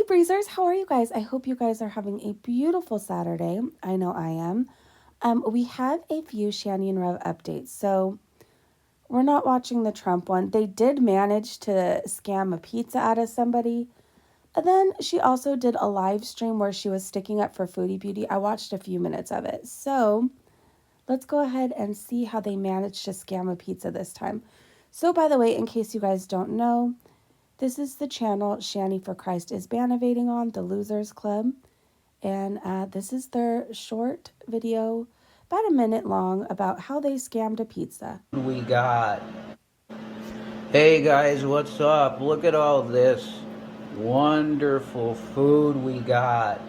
Breezers, how are you guys? I hope you guys are having a beautiful Saturday. I know I am. We have a few Shanny and Rev updates. So we're not watching the Trump one. They did manage to scam a pizza out of somebody. And then she also did a live stream where she was sticking up for Foodie Beauty. I watched a few minutes of it. So let's go ahead and see how they managed to scam a pizza this time. So by the way, in case you guys don't know, this is the channel Shanny for Christ is bannovating on, the Losers Club. And this is their short video, about a minute long, about how they scammed a pizza. We got. Hey guys, what's up? Look at all this wonderful food we got.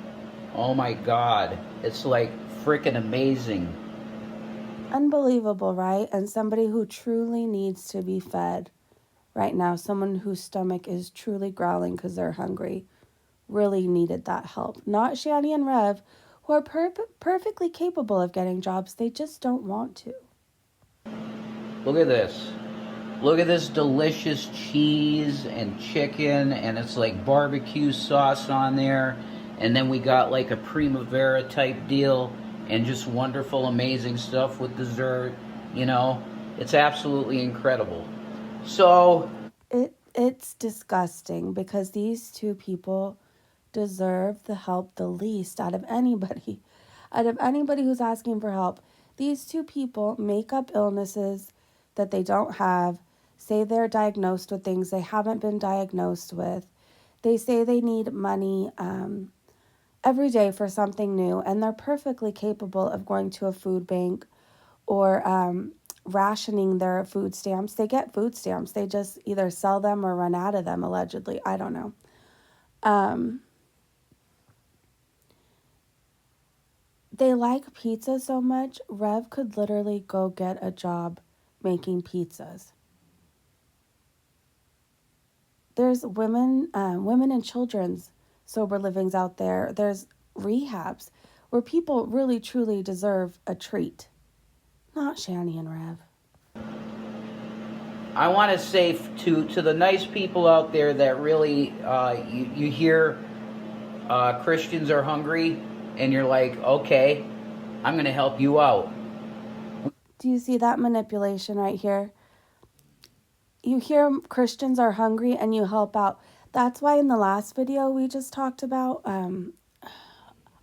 Oh my god, it's like freaking amazing. Unbelievable, right? And somebody who truly needs to be fed right now, someone whose stomach is truly growling because they're hungry, really needed that help. Not Shanny and Rev, who are perfectly capable of getting jobs. They just don't want to. Look at this. Look at this delicious cheese and chicken, and it's like barbecue sauce on there. And then we got like a primavera type deal and just wonderful, amazing stuff with dessert. You know, it's absolutely incredible. So It's disgusting because these two people deserve the help the least out of anybody. Out of anybody who's asking for help. These two people make up illnesses that they don't have, say they're diagnosed with things they haven't been diagnosed with. They say they need money every day for something new, and they're perfectly capable of going to a food bank or rationing their food stamps. They get food stamps. They just either sell them or run out of them, allegedly. I don't know. They like pizza so much, Rev could literally go get a job making pizzas. There's women and children's sober livings out there. There's rehabs where people really truly deserve a treat. Not Shanny and Rev. I want to say to the nice people out there that really, you hear Christians are hungry, and you're like, okay, I'm going to help you out. Do you see that manipulation right here? You hear Christians are hungry and you help out. That's why in the last video we just talked about, I'll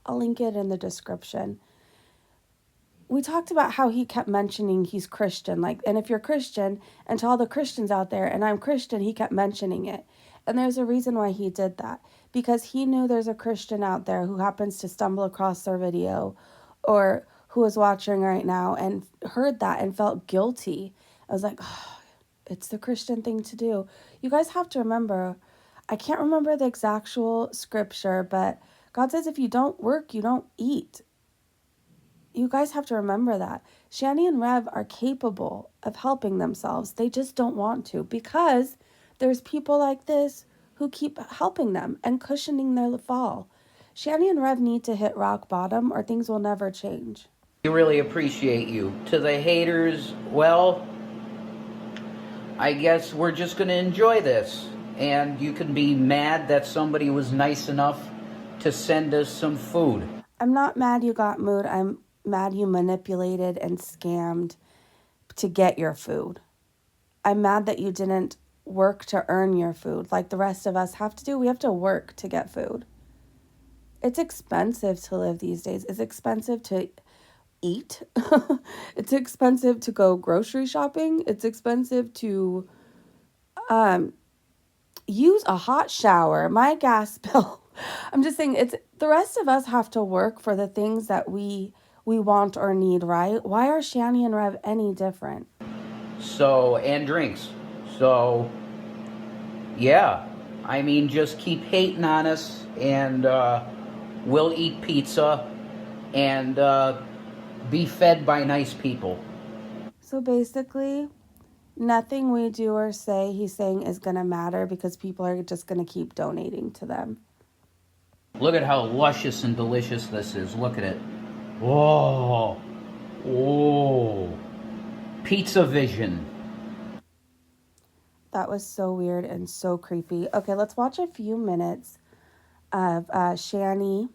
link it in the description. We talked about how he kept mentioning he's Christian, like, and if you're Christian, and to all the Christians out there, and I'm Christian, he kept mentioning it. And there's a reason why he did that, because he knew there's a Christian out there who happens to stumble across their video or who is watching right now and heard that and felt guilty. I was like, oh, it's the Christian thing to do. You guys have to remember, I can't remember the exact scripture, but God says if you don't work, you don't eat. You guys have to remember that. Shanny and Rev are capable of helping themselves. They just don't want to because there's people like this who keep helping them and cushioning their fall. Shanny and Rev need to hit rock bottom or things will never change. We really appreciate you. To the haters, well, I guess we're just going to enjoy this. And you can be mad that somebody was nice enough to send us some food. I'm not mad you got mood. I'm mad you manipulated and scammed to get your food. I'm mad that you didn't work to earn your food like the rest of us have to do. We have to work to get food. It's expensive to live these days. It's expensive to eat. It's expensive to go grocery shopping. It's expensive to use a hot shower. My gas bill. I'm just saying, it's the rest of us have to work for the things that we want or need, right? Why are Shanny and Rev any different? So, and drinks. So, yeah. I mean, just keep hating on us, and we'll eat pizza and be fed by nice people. So basically, nothing we do or say, he's saying, is going to matter because people are just going to keep donating to them. Look at how luscious and delicious this is. Look at it. Whoa. Oh. Pizza vision. That was so weird and so creepy. Okay, let's watch a few minutes of Shanny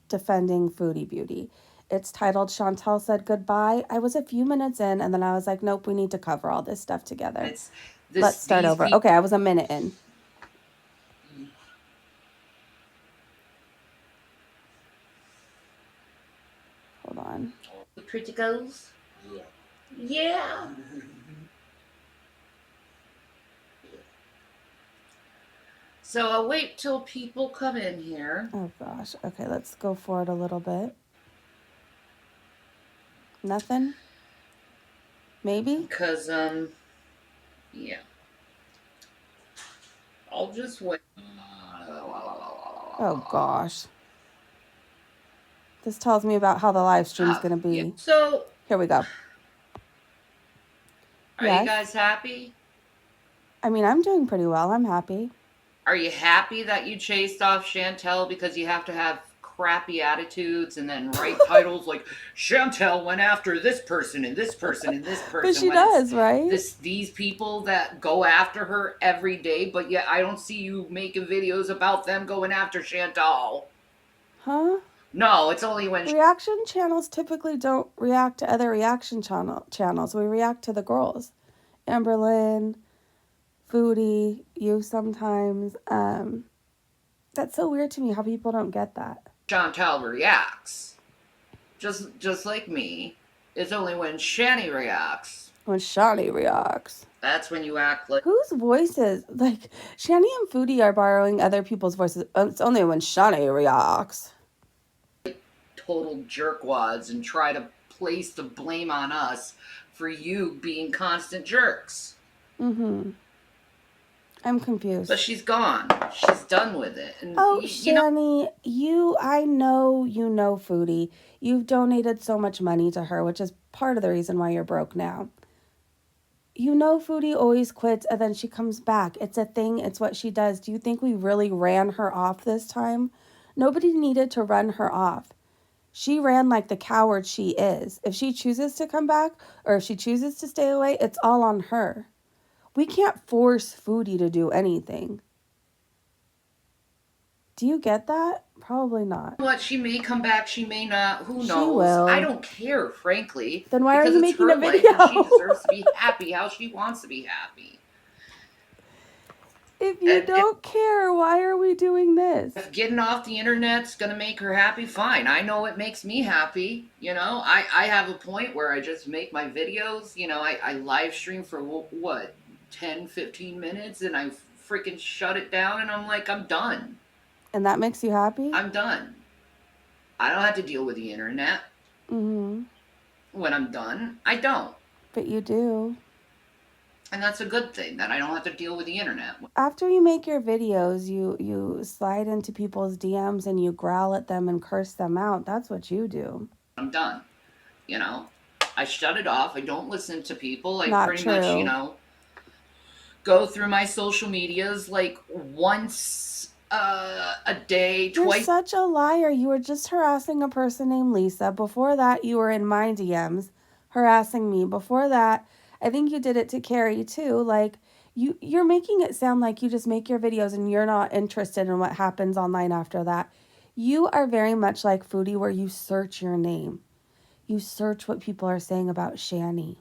defending Foodie Beauty. It's titled Chantel Said Goodbye. I was a few minutes in and then I was like, nope, we need to cover all this stuff together. Let's start over. Okay, I was a minute in. Hold on. Pretty girls? Yeah. Yeah. So I'll wait till people come in here. Oh gosh. Okay, let's go forward a little bit. Nothing? Maybe? Because, yeah. I'll just wait. Oh gosh. This tells me about how the live stream's going to be. Yeah. So, here we go. Are you guys happy? I mean, I'm doing pretty well. I'm happy. Are you happy that you chased off Chantel because you have to have crappy attitudes and then write titles like Chantel went after this person and this person and this person? But she does, right? These people that go after her every day, but yet I don't see you making videos about them going after Chantel. Huh? No, it's only when reaction channels typically don't react to other reaction channels. We react to the girls. Amberlynn, Foodie, you sometimes. That's so weird to me how people don't get that. Chantel reacts. Just like me. It's only when Shanny reacts. When Shanny reacts. That's when you act like... Whose voices? Like, Shanny and Foodie are borrowing other people's voices. It's only when Shanny reacts. Total jerkwads and try to place the blame on us for you being constant jerks. Mm-hmm. I'm confused. But she's gone. She's done with it. And Shanny, I know you know Foodie. You've donated so much money to her, which is part of the reason why you're broke now. You know Foodie always quits and then she comes back. It's a thing. It's what she does. Do you think we really ran her off this time? Nobody needed to run her off. She ran like the coward she is. If she chooses to come back or if she chooses to stay away, it's all on her. We can't force Foodie to do anything. Do you get that? Probably not. What? She may come back. She may not. Who knows? She will. I don't care, frankly. Then why are you making a video? She deserves to be happy how she wants to be happy. If you don't care, why are we doing this? If getting off the internet's going to make her happy, fine. I know it makes me happy. You know, I have a point where I just make my videos. You know, I live stream for what, 10, 15 minutes and I freaking shut it down and I'm like, I'm done. And that makes you happy? I'm done. I don't have to deal with the internet. Mm-hmm. When I'm done, I don't. But you do. And that's a good thing, that I don't have to deal with the internet. After you make your videos, you slide into people's DMs and you growl at them and curse them out. That's what you do. I'm done. You know, I shut it off. I don't listen to people. I Not pretty true. much, you know, go through my social medias like once a day, twice. You're such a liar. You were just harassing a person named Lisa. Before that, you were in my DMs harassing me. Before that, I think you did it to Carrie too. Like, you're making it sound like you just make your videos and you're not interested in what happens online after that. You are very much like Foodie, where you search your name. You search what people are saying about Shanny.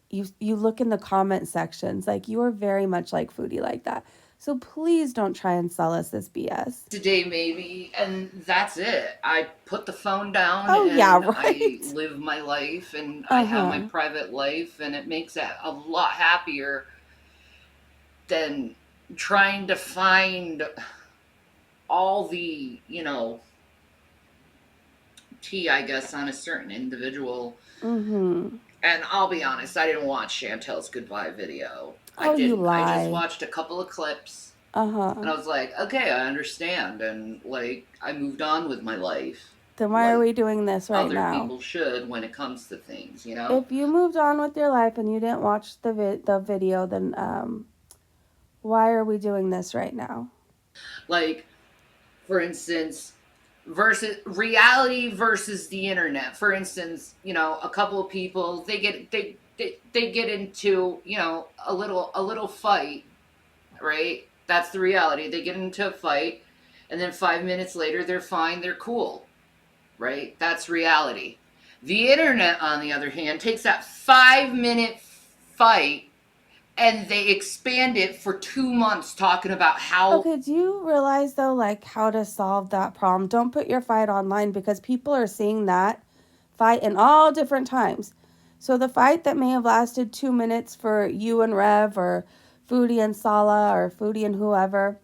You look in the comment sections. Like, you are very much like Foodie like that. So please don't try and sell us this BS. Today maybe, and that's it. I put the phone down and I live my life and I have my private life, and it makes it a lot happier than trying to find all the, you know, tea, I guess, on a certain individual. Mm-hmm. And I'll be honest, I didn't watch Chantel's goodbye video. Oh, I didn't. You lie. I just watched a couple of clips. And I was like, okay, I understand. And, like, I moved on with my life. Then why are we doing this right now? Other people should when it comes to things, you know? If you moved on with your life and you didn't watch the video, then why are we doing this right now? Like, for instance, reality versus the internet. For instance, you know, a couple of people, they get into, you know, a little fight, right? That's the reality. They get into a fight And then 5 minutes later, they're fine, they're cool, right? That's reality. The internet, on the other hand, takes that 5 minute fight and they expand it for 2 months talking about how. Okay, do you realize though, like, how to solve that problem? Don't put your fight online because people are seeing that fight in all different times. So the fight that may have lasted 2 minutes for you and Rev or Foodie and Sala or Foodie and whoever,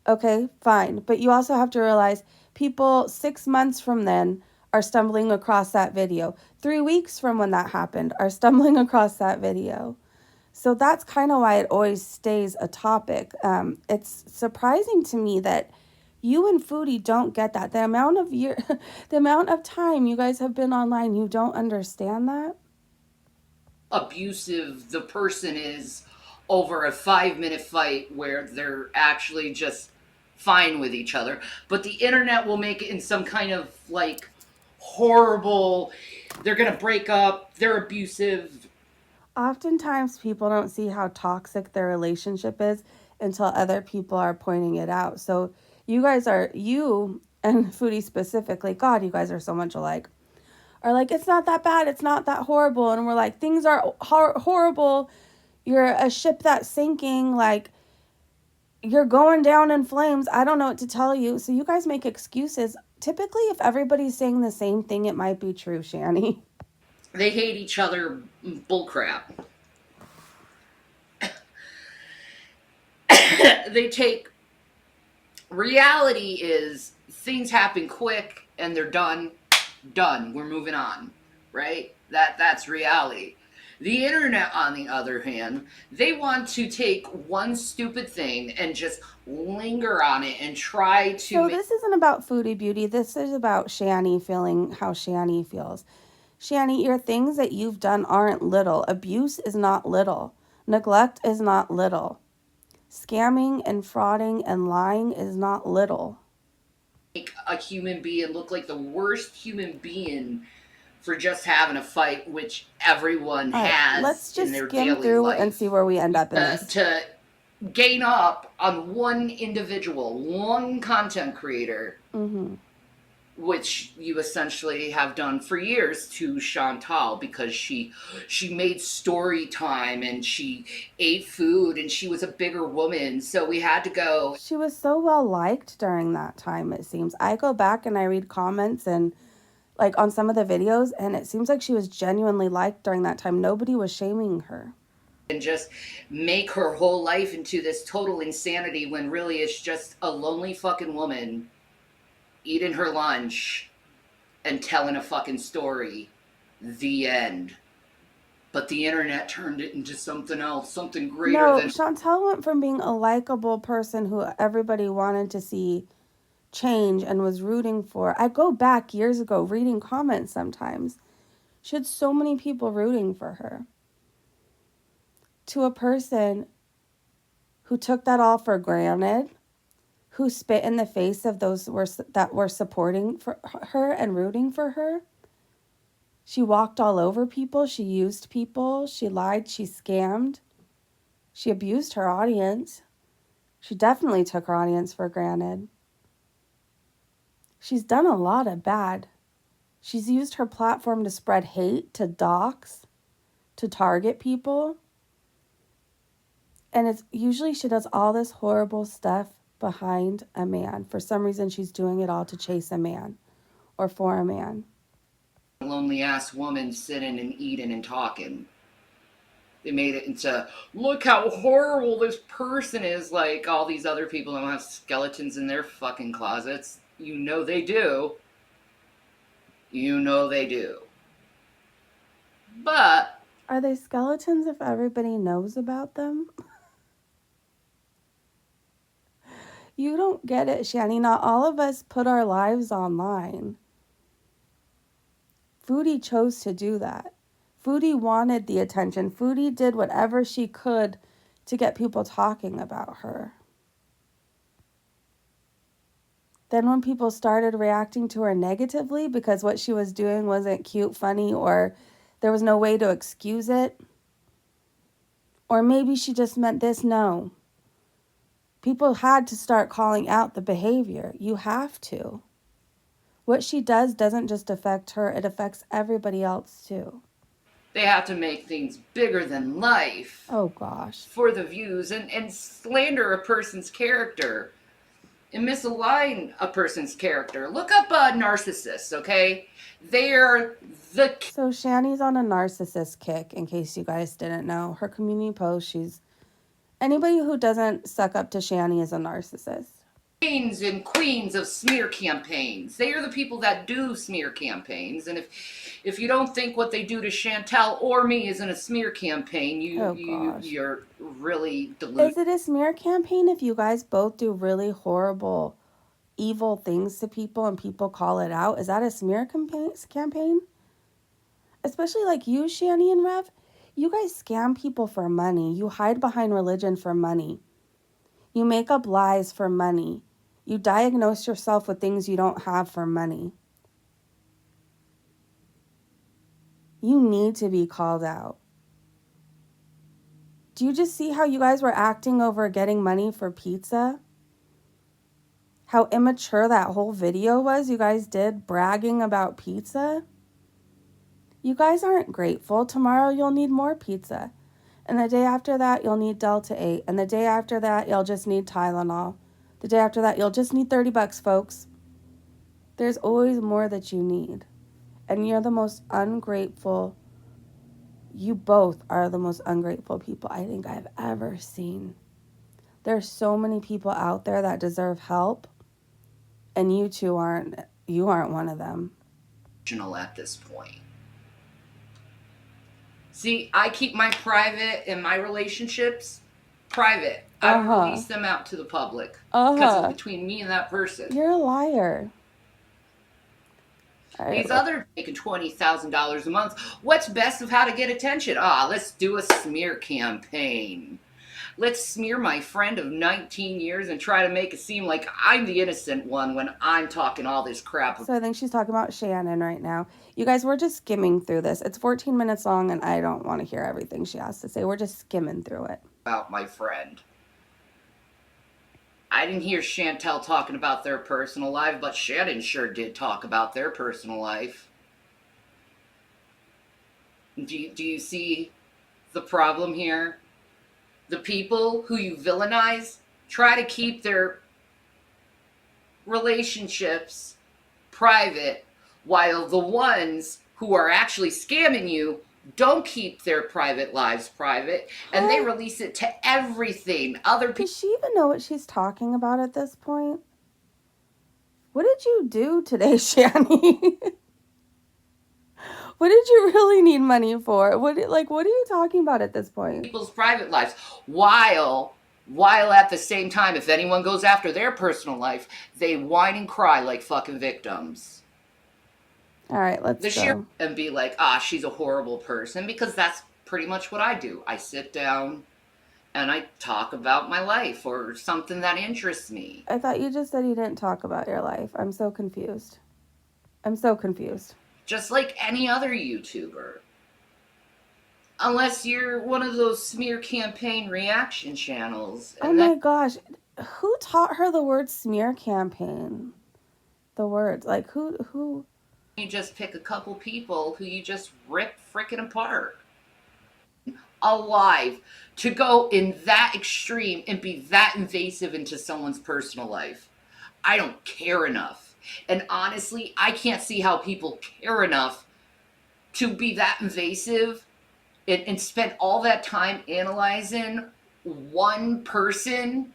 okay, fine. But you also have to realize people 6 months from then are stumbling across that video. 3 weeks from when that happened are stumbling across that video. So that's kind of why it always stays a topic. It's surprising to me that you and Foodie don't get that. The amount of the amount of time you guys have been online, you don't understand that. Abusive the person is over a 5 minute fight where they're actually just fine with each other. But the internet will make it in some kind of like horrible, they're gonna break up, they're abusive. Oftentimes, people don't see how toxic their relationship is until other people are pointing it out. So you and Foodie specifically, God, you guys are so much alike, are like, it's not that bad, it's not that horrible. And we're like, things are horrible. You're a ship that's sinking. Like, you're going down in flames. I don't know what to tell you. So you guys make excuses. Typically, if everybody's saying the same thing, it might be true, Shanny. They hate each other, bullcrap. They take, reality is things happen quick and they're done, we're moving on, right? That's reality. The internet, on the other hand, they want to take one stupid thing and just linger on it and try to So this isn't about Foodie Beauty. This is about Shanny feeling how Shanny feels. Shanny, your things that you've done aren't little. Abuse is not little. Neglect is not little. Scamming and frauding and lying is not little. make a human being look like the worst human being for just having a fight, which everyone All right, let's has in just their skim daily through and see life. where we end up in this. To gain up on one individual, one content creator, Mm-hmm. which you essentially have done for years to Chantal, because she made story time and she ate food and she was a bigger woman, so we had to go. She was so well liked during that time, it seems. I go back and I read comments and like on some of the videos, and it seems like she was genuinely liked during that time. Nobody was shaming her. And just make her whole life into this total insanity when really it's just a lonely fucking woman eating her lunch and telling a fucking story. The end. But the internet turned it into something else, something greater No, than. Chantel went from being a likable person who everybody wanted to see change and was rooting for. I go back years ago reading comments sometimes. She had so many people rooting for her. To a person who took that all for granted, who spit in the face of those that were supporting for her and rooting for her. She walked all over people. She used people. She lied. She scammed. She abused her audience. She definitely took her audience for granted. She's done a lot of bad. She's used her platform to spread hate, to dox, to target people. And it's usually she does all this horrible stuff behind a man. For some reason, she's doing it all to chase a man or for a man. Lonely ass woman sitting and eating and talking. They made it into, look how horrible this person is. Like, all these other people don't have skeletons in their fucking closets. You know they do. You know they do. But Are they skeletons if everybody knows about them? You don't get it, Shanny. Not all of us put our lives online. Foodie chose to do that. Foodie wanted the attention. Foodie did whatever she could to get people talking about her. Then when people started reacting to her negatively because what she was doing wasn't cute, funny, or there was no way to excuse it, or maybe she just meant this, no. People had to start calling out the behavior. You have to. What she does doesn't just affect her, it affects everybody else too. They have to make things bigger than life. Oh gosh. For the views and slander a person's character and misalign a person's character. Look up narcissists, okay? They're the. So Shanny's on a narcissist kick, in case you guys didn't know. Her community post, anybody who doesn't suck up to Shanny is a narcissist. Kings and queens of smear campaigns. They are the people that do smear campaigns. And if you don't think what they do to Chantel or me isn't a smear campaign, you're really deluded. Is it a smear campaign if you guys both do really horrible, evil things to people and people call it out? Is that a smear campaign? Especially like you, Shanny and Rev. You guys scam people for money. You hide behind religion for money. You make up lies for money. You diagnose yourself with things you don't have for money. You need to be called out. Do you just see how you guys were acting over getting money for pizza? How immature that whole video was you guys did bragging about pizza? You guys aren't grateful. Tomorrow you'll need more pizza. And the day after that, you'll need Delta 8. And the day after that, you'll just need Tylenol. The day after that, you'll just need $30, folks. There's always more that you need. And you're the most ungrateful. You both are the most ungrateful people I think I've ever seen. There's so many people out there that deserve help. And you aren't one of them. At this point. See, I keep my private and my relationships private. I don't release them out to the public because it's between me and that person. You're a liar. These others making $20,000 a month. What's best of how to get attention? Let's do a smear campaign. Let's smear my friend of 19 years and try to make it seem like I'm the innocent one when I'm talking all this crap. So I think she's talking about Shannon right now. You guys, we're just skimming through this. It's 14 minutes long, and I don't want to hear everything she has to say. We're just skimming through it. About my friend. I didn't hear Chantel talking about their personal life, but Shannon sure did talk about their personal life. Do you see the problem here? The people who you villainize try to keep their relationships private, while the ones who are actually scamming you don't keep their private lives private, and they release it to everything. Other people. Does she even know what she's talking about at this point? What did you do today, Shanny? What did you really need money for? What are you talking about at this point? People's private lives, while at the same time, if anyone goes after their personal life, they whine and cry like fucking victims. All right, let's go. And be like, she's a horrible person, because that's pretty much what I do. I sit down and I talk about my life or something that interests me. I thought you just said you didn't talk about your life. I'm so confused. Just like any other YouTuber. Unless you're one of those smear campaign reaction channels. Oh my gosh. Who taught her the word smear campaign? The words. Like, who? You just pick a couple people who you just rip frickin' apart. Alive. To go in that extreme and be that invasive into someone's personal life. I don't care enough. And honestly, I can't see how people care enough to be that invasive and spend all that time analyzing one person,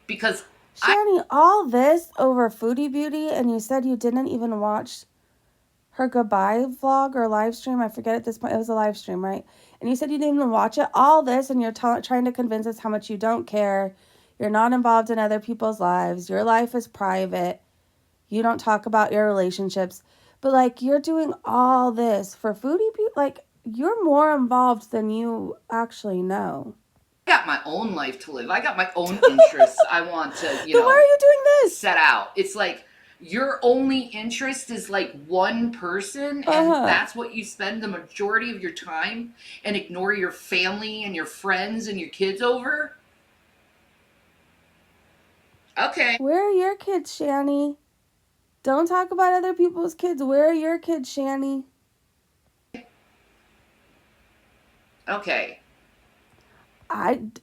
because Shanny, all this over Foodie Beauty, and you said you didn't even watch her goodbye vlog or live stream. I forget at this point. It was a live stream, right? And you said you didn't even watch it. All this, and you're trying to convince us how much you don't care. You're not involved in other people's lives. Your life is private. You don't talk about your relationships. But, like, you're doing all this for Foodie Beauty. Like, you're more involved than you actually know. I got my own life to live. I got my own interests I want to, Then why are you doing this? Set out. It's like your only interest is like one person, and that's what you spend the majority of your time, and ignore your family and your friends and your kids over. Okay. Where are your kids, Shanny? Don't talk about other people's kids. Where are your kids, Shanny? Okay.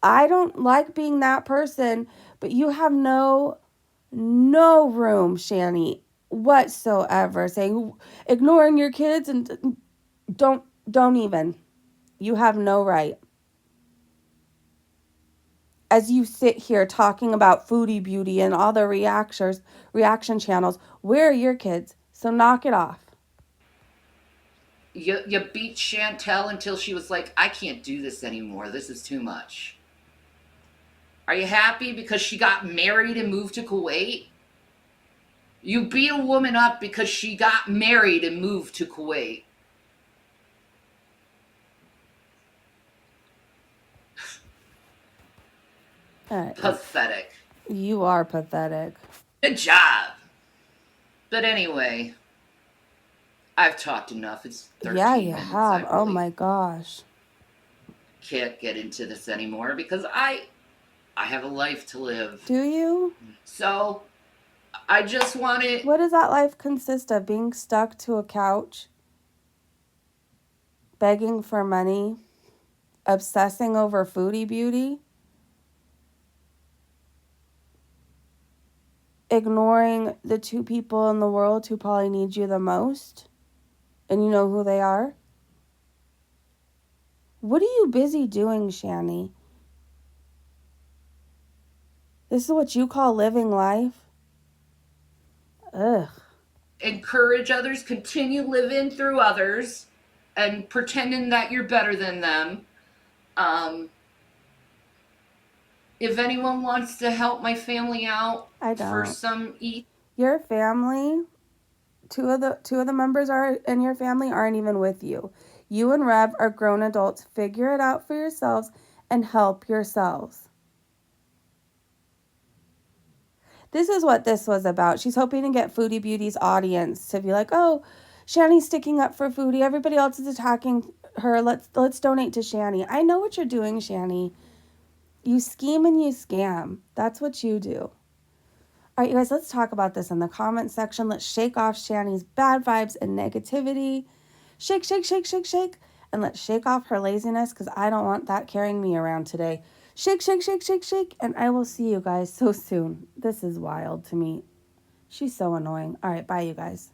I don't like being that person, but you have no room, Shanny, whatsoever. Saying ignoring your kids and don't even. You have no right. As you sit here talking about Foodie Beauty and all the reaction channels, where are your kids? So knock it off. You beat Chantel until she was like, I can't do this anymore. This is too much. Are you happy because she got married and moved to Kuwait? You beat a woman up because she got married and moved to Kuwait. Pathetic. You are pathetic. Good job. But anyway, I've talked enough. It's 13 Yeah, you minutes. I have. Oh really my gosh. can't get into this anymore because I have a life to live. Do you? So I just wanted. What does that life consist of? Being stuck to a couch, begging for money, obsessing over Foodie Beauty, ignoring the two people in the world who probably need you the most, and you know who they are? What are you busy doing, Shanny? This is what you call living life? Ugh. Encourage others, continue living through others, and pretending that you're better than them. Um, if anyone wants to help my family out I for don't. some eat, Your family, two of the members are in your family aren't even with you. You and Rev are grown adults. Figure it out for yourselves and help yourselves. This is what this was about. She's hoping to get Foodie Beauty's audience to be like, oh, Shanny's sticking up for Foodie. Everybody else is attacking her. Let's donate to Shanny. I know what you're doing, Shanny. You scheme and you scam. That's what you do. All right, you guys, let's talk about this in the comment section. Let's shake off Shanny's bad vibes and negativity. Shake, shake, shake, shake, shake. And let's shake off her laziness because I don't want that carrying me around today. Shake, shake, shake, shake, shake. And I will see you guys so soon. This is wild to me. She's so annoying. All right, bye, you guys.